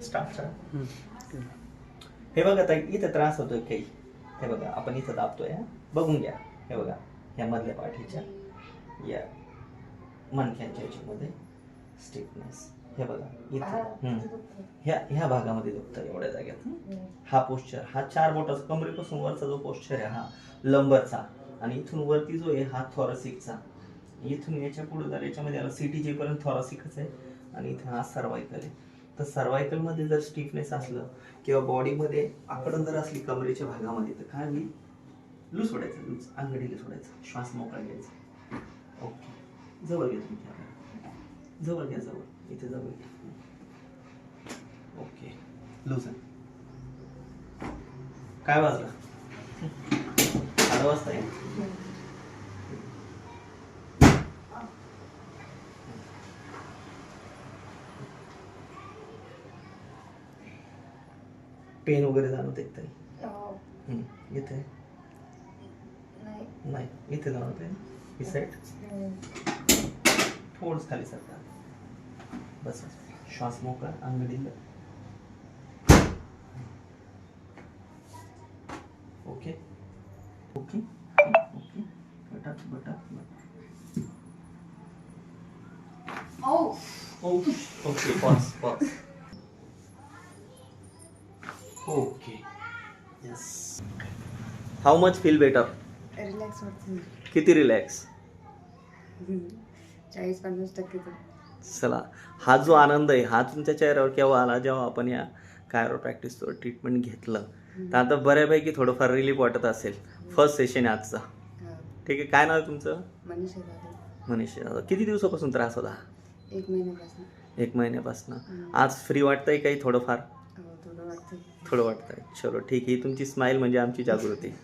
Start. हे बघा ताई, इथं त्रास होतोय काही. हे बघा, आपण इथं दाबतोय. बघून घ्या. हे बघा, ह्या मधल्या पाठीच्या या मणक्यांच्या याच्यामध्ये स्टिफनेस. हे बघा इथे ह्या भागामध्ये दुखतं एवढ्या जाग्यात. हा पोश्चर, हा 4 बोटाचा कमरेपासून वरचा जो पोश्चर आहे हा लंबरचा, आणि इथून वरती जो आहे हा थॉरसिकचा. इथून याच्या पुढे जर याच्यामध्ये आला सीटीजे पर्यंत थॉरसिकच आहे, आणि इथे हा सर्वायकल आहे. तर सर्वायकल मध्ये जर स्टिफनेस असलं किंवा बॉडीमध्ये आकडण जर असली कमरेच्या भागामध्ये, तर काय होईल? लूज सोडायचं, लूज अंगडीला सोडायचं, श्वास मोकळा घ्यायचा. ओके, जवळ घ्या तुम्ही, जवळ घ्या, जवळ, इथे जवळ घ्या. ओके, लूज आहे. काय वाजलं? 8 वाजता आहे. पेन वगैरे जाणवत एक तरी? इथे नाही, इथे जाणवत आहे. ही साईड थोडंच खाली सरका. बस, श्वास मोकळा अंगडीला. ओके ओके ओके, बटा बटा. Okay, pause pause. Okay, yes. How much feel better? Relax वाटतं. किती रिलॅक्स? 40-50% तर. चला, हा जो आनंद आहे हा तुमच्या चेहऱ्यावर केव्हा आला? जेव्हा आपण या कायरोप्रॅक्टिसचं ट्रीटमेंट घेतलं. तर आता बऱ्यापैकी थोडंफार रिलीफ वाटत असेल. फर्स्ट सेशन आहे आजचा. ठीक आहे, काय नाव आहे तुमचं? मनीषा जाधव. मनीषा जाधव. किती दिवसापासून त्रास होता? 1 महिन्यापासून. 1 महिन्यापासून. आज फ्री वाटतंय काही थोडंफार? थोडं वाटतं. थोडं वाटतंय. चलो ठीक आहे, तुमची स्माईल म्हणजे आमची जागृती.